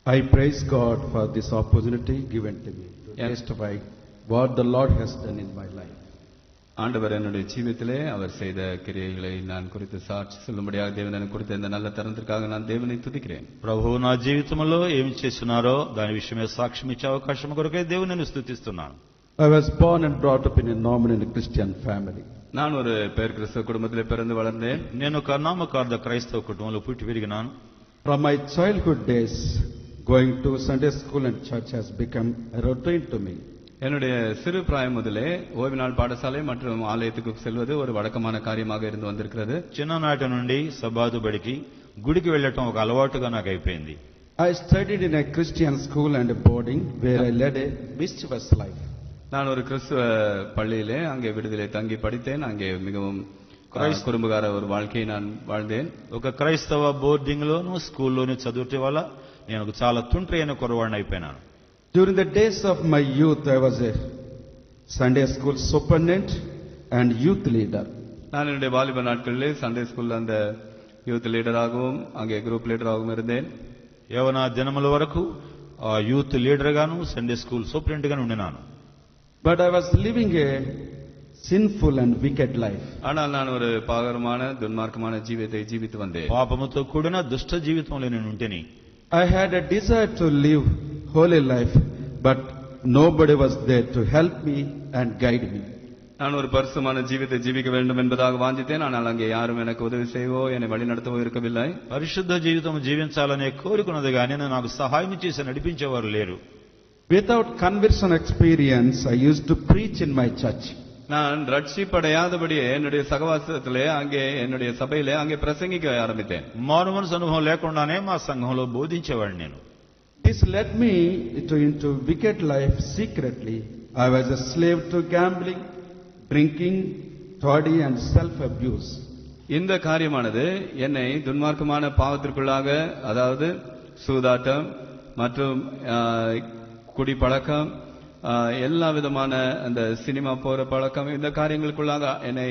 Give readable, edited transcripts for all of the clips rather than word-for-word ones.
I praise God for this opportunity given to me to testify what the Lord has done in my life. ஆண்டவர் என்னுடைய ஜீவிதத்திலே அவர் செய்த கிரியைகளை நான் குறித்து சாட்சி சொல்லும்படியாக தேவன் எனக்கு கொடுத்த இந்த நல்ல தருணத்திற்காக நான் தேவனை துதிக்கிறேன். ప్రభువు నా జీవితంలో ఏమి చేస్తున్నారో దాని విషయమే సాక్ష్యం ఇచ్చే అవకాశం కొరకే దేవుని స్తుతిస్తున్నాను. I was born and brought up in a nominal Christian family. நான் ஒரு பேர் கிறிஸ்தவ குடும்பத்திலே பிறந்து வளர்ந்தேன். నేను ఒక నామకార్థ క్రైస్తవ కుటుంబంలో పుట్టి పెరిగినాను. From my childhood days, going to Sunday school and church has become a routine to me. என்னுடைய சிறு பிராயம் முதலே ஓய்வு நாள் பாடசாலை மற்றும் ஆலயத்துக்கு செல்வது ஒரு வழக்கமான காரியமாக இருந்து வந்திருக்கிறது. చిన్ననాటి నుండి సబాతు బడికి గుడికి వెళ్ళటం ఒక అలవాటుగా నాకు అయిపోయింది. I studied in a Christian school and a boarding where I led a mischievous life. நான் ஒரு கிறிஸ்துவ பள்ளியிலே அங்கே விடுதலை தங்கி படித்தேன். அங்கே மிகவும் குறும்புகார ஒரு வாழ்க்கையை நான் வாழ்ந்தேன். ఒక క్రైస్తవ బోర్డింగ్ లోను స్కూల్లోని చదువుట వల్ల నేను చాలా తుంట్రి అయిన కుర్రవాడిని అయిపోయినాను. During the days of my youth, I was a Sunday school superintendent and youth leader. நான் என்னுடைய வாலிப நாட்களிலே சண்டே ஸ்கூல்ல அந்த யூத் லீடராகவும் அங்கே குரூப் லீடராகவும் இருந்தேன். యవన దినముల వరకు ఆ యూత్ లీడర్ గాను సండే స్కూల్ సూపరింటెండెంట్ గాను ఉన్నాను. But I was living a sinful and wicked life. ஆனால் நான் ஒரு பாகரமான துன்மார்க்கமான ஜீவிதத்தை ஜீவித்து வந்தேன். పాపముతో కూడిన దుష్ట జీవితంలో నేను ఉంటేని. I had a desire to live holy life, but nobody was there to help me and guide me. நான் ஒரு பரிசுத்தமான ஜீவிதத்தை ஜீவிக்க வேண்டும் என்பதாக வாஞ்சித்தேன். ஆனால் அங்கே யாரும் எனக்கு உதவி செய்வோ என்னை வழி நடத்தவோ இருக்கவில்லை. పరిశుద్ధ జీవితం జీవించాలనే కోరికున్నది గానీ నాకు సహాయం చేసి నడిపించేవారు లేరు. Without conversion experience, I used to preach in my church. நான் ரட்சிப்படையாதபடியே என்னுடைய சகவாசத்திலே அங்கே என்னுடைய சபையிலே அங்கே பிரசங்கிக்க ஆரம்பித்தேன். మారు మనసు అనుభవం లేకుండానే మా సంఘంలో బోధించేవాడిని నేను. This led me into wicked life secretly. I was a slave to gambling, drinking, toddy and self-abuse. இந்த காரியமானது என்னை துன்மார்க்கமான பாவத்திற்குள்ளாக, அதாவது சூதாட்டம் மற்றும் குடிப்பழக்கம், எல்லா விதமான அந்த சினிமா போற பழக்கம், இந்த காரியங்களுக்குள்ளாக என்னை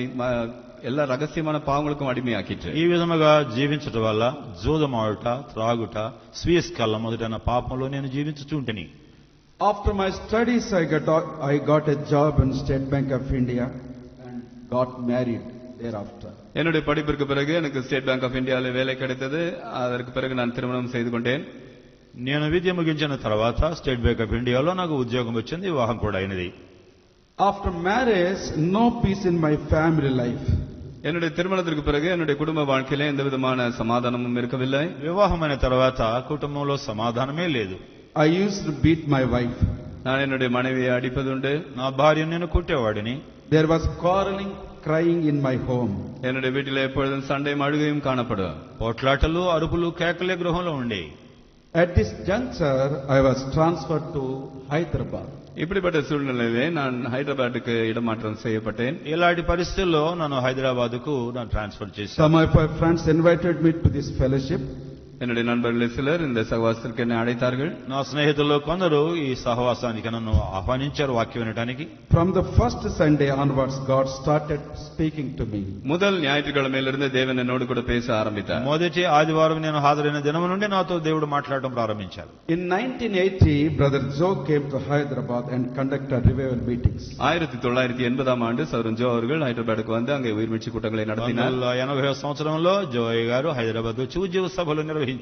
எல்லா ரகசியமான பாவங்களுக்கும் அடிமையாக்கிற்று. ఈ విధముగా జీవించటం వల్ల జూదమాడుట, త్రాగుట, స్వీయస్కళ్ళ మొదలైన పాపంలో నేను జీవించుచుంటిని. After my studies, I got a job in State Bank of India and got married thereafter. என்னுடைய படிப்பிற்கு பிறகு எனக்கு ஸ்டேட் பேங்க் ஆஃப் இந்தியாவில் வேலை கிடைத்தது. அதற்கு பிறகு நான் திருமணம் செய்து கொண்டேன். నేను విద్య ముగించిన తర్వాత స్టేట్ బ్యాంక్ ఆఫ్ ఇండియాలో నాకు ఉద్యోగం వచ్చింది, వివాహం కూడా అయినది. After marriage, no peace in my family life. என்னுடைய திருமணத்திற்கு பிறகு என்னுடைய குடும்ப வாழ்க்கையில எந்த விதமான சமாதானமும் இருக்கவில்லை. వివాహమైన తర్వాత కుటుంబంలో సమాధానమే లేదు. I used to beat my wife. நான் என்னுடைய மனைவியை அடிப்பதுண்டு. నా భార్యను నేను కొట్టేవాడిని. There was quarreling, crying in my home. என்னுடைய வீட்டில் எப்பொழுதும் சண்டையும் அழுகையும் காணப்படும். పోట్లాటలు, అరుపులు, కేకలే గృహంలో ఉండేవి. At this juncture, I was transferred to Hyderabad. இப்படிப்பட்ட சூழ்நிலையிலே நான் ஹைதராபாத்துக்கு இடமாற்றம் செய்யப்பட்டேன். ఇలాంటి పరిస్థితుల్లో నన్ను హైదరాబాద్కు ట్రాన్స్ఫర్ చేశారు. Some of my friends invited me to this fellowship. என்னுடைய நண்பர்கள் சிலர் இந்த சகவாசத்திற்கு என்னை அழைத்தார்கள். నా స్నేహితుల్లో కొందరు ఈ సహవాసానికి నన్ను ఆహ్వానించారు వాక్యం వినడానికి. From the first Sunday onwards, God started speaking to me. முதல் ஞாயிற்றுக்கிழமையிலிருந்து தேவன் என்னோடு கூட பேச ஆரம்பித்தார். మొదటి ఆదివారం నేను హాజరైన దినం నుండి నాతో దేవుడు మాట్లాడటం ప్రారంభించారు. In 1980, Brother Joe came to Hyderabad and conducted revival meetings. 1980 ஆண்டு சௌரன் ஜோ அவர்கள் ஹைதராபாத்துக்கு வந்து அங்கே உயிர்மீட்சி கூட்டங்களை நடத்தினார். 1980 సంవత్సరంలో జోయ్ గారు హైదరాబాద్ వచ్చి ఉద్యోగ సభలు నిర్వహించారు.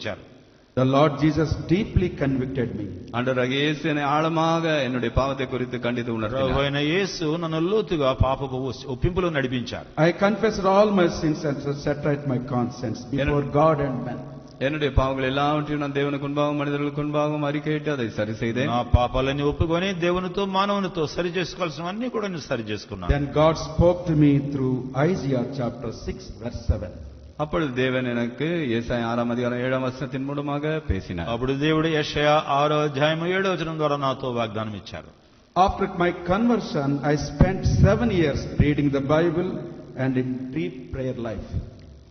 The Lord Jesus deeply convicted me. ஆண்டவராகிய இயேசு என்னை ஆழமாக என்னுடைய பாவத்தை குறித்து கண்டித்து உணர்த்தினார். ప్రభువైన యేసు నన్ను లోతుగా పాపపు ఒప్పింపులో నడిపించారు. I confessed all my sins and set right my conscience before God and man. என்னுடைய பாவங்கள் எல்லாவற்றையும் நான் தேவனுக்கு முன்பாகவும் மனிதர்களுக்கு முன்பாகவும் அறிக்கையிட்டு அதை சரி செய்தேன். నా పాపాలన్నీ ఒప్పుకొని దేవునితో మానవునితో సరి చేసుకోవాల్సినవన్నీ కూడా నేను సరి చేసుకున్నాను. Then God spoke to me through Isaiah chapter 6 verse 7. அப்பொழுது தேவன் எனக்கு ஏசாயா 6 அதிகாரம் 7 வசனத்தின் மூலமாக பேசினார். అప్పుడు దేవుడు యెషయా 6 అధ్యాయం 7 వచనం ద్వారా నాతో వాగ్దానం ఇచ్చారు. After my conversion, I spent 7 years reading the Bible and in deep prayer life.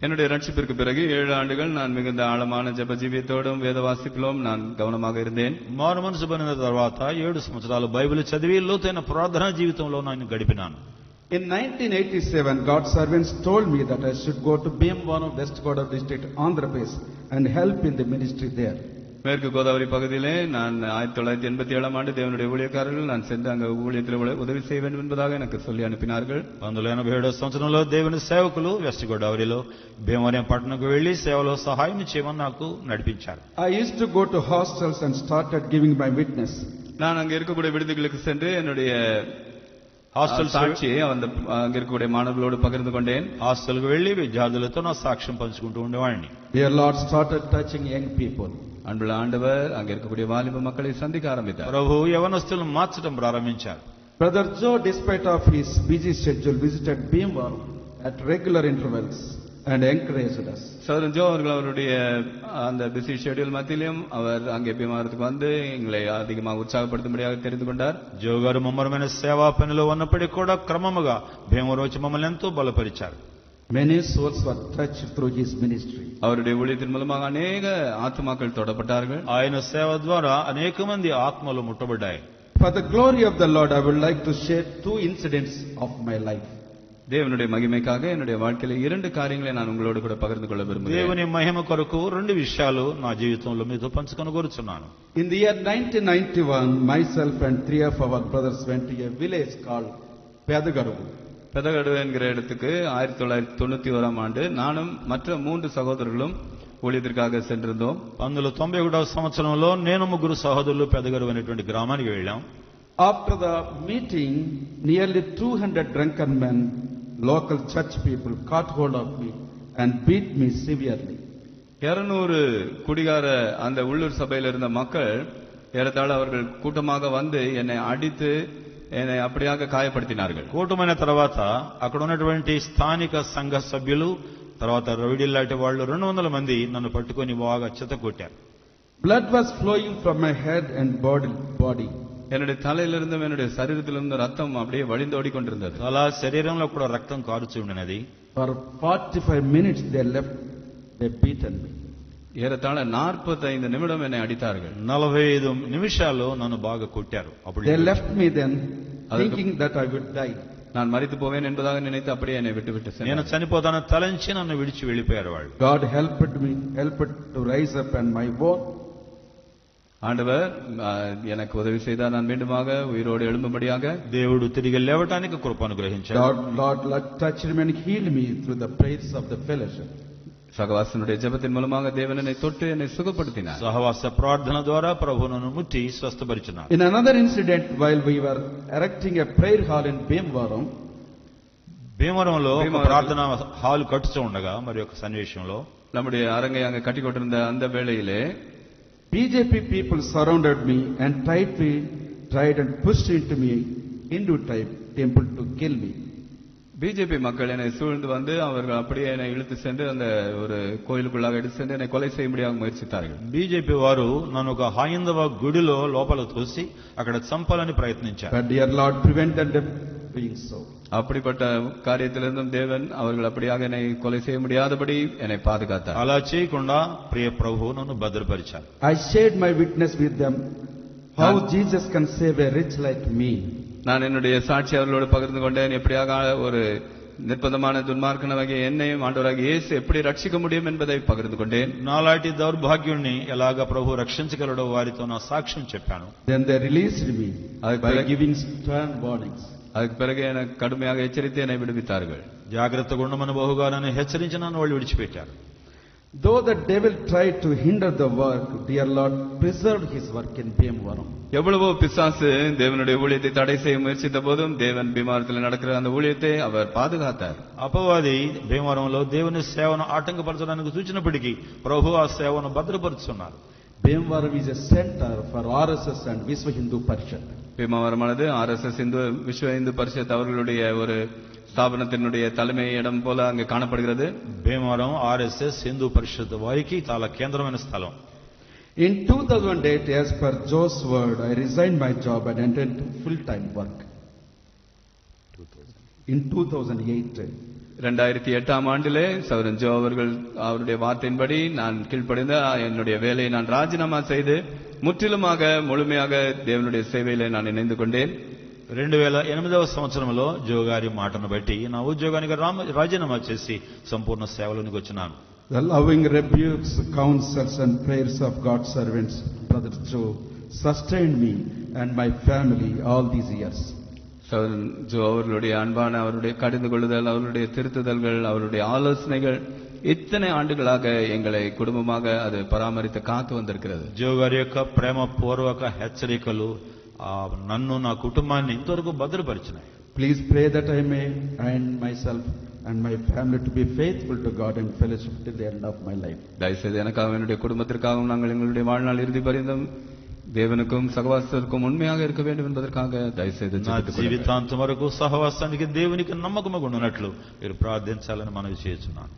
என்னுடைய ரட்சிப்பிற்கு பிறகு 7 ஆண்டுகள் நான் மிகுந்த ஆழமான ஜெப ஜீவியத்தோடும் வேத வாசிப்பிலும் நான் கவனமாக இருந்தேன். మారు మనసు పొందిన తర్వాత 7 సంవత్సరాలు బైబిల్ చదివి లోతైన ప్రార్థనా జీవితంలో నేను గడిపినాను. In 1987, God's servants told me that I should go to Bhimavaram, West Godavari district, Andhra Pradesh, and help in the ministry there. மேற்கு கோதாவரி பகுதியிலே நான் 1987 ஆண்டு தேவனுடைய ஊழியக்காரர்கள் நான் சென்று அங்க ஊழியத்தில் உதவி செய்ய வேண்டும் என்பதாக எனக்கு சொல்லி அனுப்பினார்கள். 1987 సంవత్సరంలో దేవుని సేవకులు వెస్ట్ గోదావరిలో భీమవరం పట్టణంకు వెళ్లి సేవలో సహాయం చేయమని నాకు నడిపించారు. I used to go to hostels and started giving my witness. நான் அங்க இருக்கக்கூடிய விடுதிகளுக்கு சென்று என்னுடைய సాక్షి అங்க இருக்கக்கூடிய మానవులோடு పగిర్ந்து కొండేన్. హాస్టల్కి వెళ్లి విద్యార్థులతో నా సాక్ష్యం పంచుకుంటూ ఉండేవాడిని. Dear Lord started touching young people. அன்புள்ள ஆண்டவர் அங்க இருக்கக்கூடிய வாலிப மக்களை சந்திக்க ஆரம்பித்தார். ప్రభు యవనస్తులను మార్చడం ప్రారంభించారు. Brother Joe, despite of his busy schedule, visited Bhimavaram at regular intervals and encouraged us. சகோதரன் ஜோ அவர்கள் அவருடைய அந்த பிஸி ஷெட்யூல் மத்தியிலும் அவர் அங்கே பீமவரத்துக்கு வந்து எங்களை அதிகமாக உற்சாகப்படுத்தும்படியாக தெரிந்து கொண்டார். జో గారు ముమ్మరమైన సేవా పనిలో ఉన్నప్పటికీ కూడా క్రమముగా భీమవరం వచ్చి మమ్మల్ని ఎంతో బలపరిచారు. Many souls were touched through his ministry. அவருடைய ஊழியத்தின் மூலமாக அநேக ஆத்துமாக்கள் தொடப்பட்டார்கள். ఆయన సేవ ద్వారా అనేక మంది ఆత్మలు ముట్టబడ్డాయి. For the glory of the Lord, I would like to share 2 incidents of my life. தேவனுடைய மகிமைக்காக என்னுடைய வாழ்க்கையில 2 காரியங்களை நான் உங்களோடு கூட பகிர்ந்து கொள்ள விரும்புகிறேன். దేవుని మహిమ కొరకు 2 విషయాలు నా జీవితంలో మీతో పంచుకొని కోరుచున్నాను. In the year 1991, myself and 3 of our brothers went to a village called Pedagaru. பெதகடு என்கிற இடத்துக்கு 1991 ஆண்டு நானும் மற்ற 3 சகோதரர்களும் ஊழியத்திற்காக சென்றிருந்தோம். 1991 సంవత్సరంలో నేను 3 సహోదరులు పెదగరు అనేటువంటి గ్రామానికి వెళ్ళాం. After the meeting, nearly 200 drunken men, local church people, caught hold of me and beat me severely. 200 குடிகார அந்த உள்ளூர் சபையில் இருந்த மக்கள் ஏறத்தாழ அவர்கள் கூட்டமாக வந்து என்னை அடித்து என்னை அப்படியாக காயப்படுத்தினார்கள். కూటమైన తర్వాత అక్కడ ఉన్నటువంటి స్థానిక సంఘ సభ్యులు తర్వాత రౌడీలాంటి వాళ్ళు 200 మంది నన్ను పట్టుకొని బాగా చెత్త కొట్టారు. Blood was flowing from my head and body. என்னுடைய தலையிலிருந்தும் என்னுடைய சரீரத்திலிருந்து ரத்தம் அப்படியே வழிந்தோடி கொண்டிருந்தது. అలా శరీరంలో కూడా రక్తం కారుచూ ఉన్నది. For 45 minutes they beaten me. ஏறத்தாழ 45 நிமிடம் என்னை அடித்தார்கள். 45 నిమిషాలు నన్ను బాగా కొట్టారు. అప్పుడు They left me then thinking that I would die. நான் மரித்து போவேன் என்பதாக நினைத்து அப்படியே என்னை விட்டுவிட்டு నేను சென்றேன். చనిపోతానని తలంచి నన్ను విడిచి వెళ్ళిపోయారు వాళ్ళు. God helped to rise up and my bone. ஆண்டவர் எனக்கு உதவி செய்தார். நான் மீண்டுமாக உயிரோடு எழும்பும்படியாக దేవుడు తిరిగి లేవటానికి కృప అనుగ్రహించాడు. Lord touched me and healed me through the prayers of the fellowship. சகவாசனுடைய ஜெபத்தின் மூலமாக தேவன் என்னை தொட்டு என்னை சுகப்படுத்தினார். సహవాస ప్రార్థన ద్వారా ప్రభు నన్ను ముట్టి స్వస్థపరిచినారు. In another incident, while we were erecting a prayer hall in Bhimavaram, భీమవరంలో ఒక ప్రార్థన హాల్ కట్టుతూ ఉండగా మరి ఒక సన్నివేశంలో நம்முடைய அரங்கை அங்க கட்டி கொண்டிருந்த அந்த வேளையிலே BJP people surrounded me and tried and pushed into me Hindu type temple to kill me. BJP மக்கள் என்னை சூழ்ந்து வந்து அவர்கள் அப்படியே என்னை இழுத்து சென்று அந்த ஒரு கோயிலுக்குள்ளாக எடுத்து சென்று என்னை கொலை செய்யும்படியாக முயற்சித்தார்கள். బీజేపీ వారు నన్ను ఒక హైందవ గుడిలో లోపల తోసి అక్కడ చంపాలని ప్రయత్నించారు. But dear Lord prevented them doing so. அப்படிப்பட்ட காரியத்திலிருந்தும் தேவன் அவர்கள் அப்படியாக என்னை கொலை செய்ய முடியாதபடி என்னை பாதுகாத்தார். అలా చేయకుండా ప్రియ ప్రభువు నన్ను భద్రపరిచారు. I shared my witness with them how Jesus can save a rich like me. நான் என்னுடைய சாட்சி அவர்களோடு பகிர்ந்து கொண்டேன். எப்படியாக ஒரு நிர்பந்தமான துன்மார்க்கனாகிய என்னையும் ஆண்டவராகிய இயேசு எப்படி ரட்சிக்க முடியும் என்பதை பகிர்ந்து கொண்டேன். నాలాంటి దౌర్భాగ్యుణ్ణి ఎలాగ ప్రభు రక్షించగలడో వారితో నా సాక్ష్యం చెప్పాను. Then they released me by giving stern warnings. அதுக்கு பிறகு எனக்கு கடுமையாக எச்சரித்து என்னை விடுவித்தார்கள். జాగ్రత్తగా ఉండమని బహుగా నన్ను హెచ్చరించి నన్ను వాళ్ళు విడిచిపెట్టారు. Though the devil tried to hinder the work, dear Lord preserved his work in Bhimavaram. எவ்வளவோ பிசாசு தேவனுடைய ஊழியத்தை தடை செய்ய முயற்சித்த போதும் தேவன் பீமவரத்தில் நடக்கிற அந்த ஊழியத்தை அவர் பாதுகாத்தார். అపవాది భీమవరంలో దేవుని సేవను ఆటంకపరచడానికి చూచినప్పటికీ ప్రభు ఆ సేవను భద్రపరుచున్నారు. Bhimavaram is a center for RSS and Vishwa Hindu Parishad. பீமவரமானது RSS Vishwa Hindu Parishad அவர்களுடைய ஒரு ஸ்தாபனத்தினுடைய தலைமை இடம் போல அங்கு காணப்படுகிறது. భీమవరం RSS హిందూ పరిషత్ వారికి చాలా కేంద్రమైన స్థలం. In 2008, as per Joe's word, I resigned my job and entered into full-time work. In 2008. 2008 ஆண்டிலே சகோதரன் ஜோ அவர்கள் அவருடைய வார்த்தையின்படி நான் கீழ்ப்படிந்து என்னுடைய வேலையை நான் ராஜினாமா செய்து முற்றிலுமாக முழுமையாக தேவனுடைய சேவையிலே நான் இணைந்து கொண்டேன். 2008వ సంవత్సరంలో జో గారి మాటను బట్టి నా ఉద్యోగానికి రాజీనామా చేసి సంపూర్ణ సేవలోనికి వచ్చినాను. The loving rebukes, counsels and prayers of God's servants, Brother Joe, sustained me and my family all these years. சகோதரன் ஜோ அவர்களுடைய அன்பான அவருடைய கடிந்து கொள்ளுதல், அவருடைய திருத்துதல்கள், அவருடைய ஆலோசனைகள் இத்தனை ஆண்டுகளாக எங்களை குடும்பமாக அது பராமரித்து காத்து வந்திருக்கிறது. జో గారి యొక్క ప్రేమ పూర్వక హెచ్చరికలు నన్ను నా కుటుంబాన్ని ఇంతవరకు భద్రపరిచినాయి. Please pray that I may and myself and my family to be faithful to God and fellowship till the end of my life. தயவுசெய்து எனக்காகவும் என்னுடைய குடும்பத்திற்காகவும் நாங்கள் எங்களுடைய வாழ்நாள் இறுதி பரிந்தும் தேவனுக்கும் சகவாசத்திற்கும் உண்மையாக இருக்க வேண்டும் என்பதற்காக దయచేసి నా జీవితాంతం వరకు సహవాసానికి దేవునికి నమ్మకముగా ఉన్నట్లు మీరు ప్రార్థించాలని మనవి చేస్తున్నాను.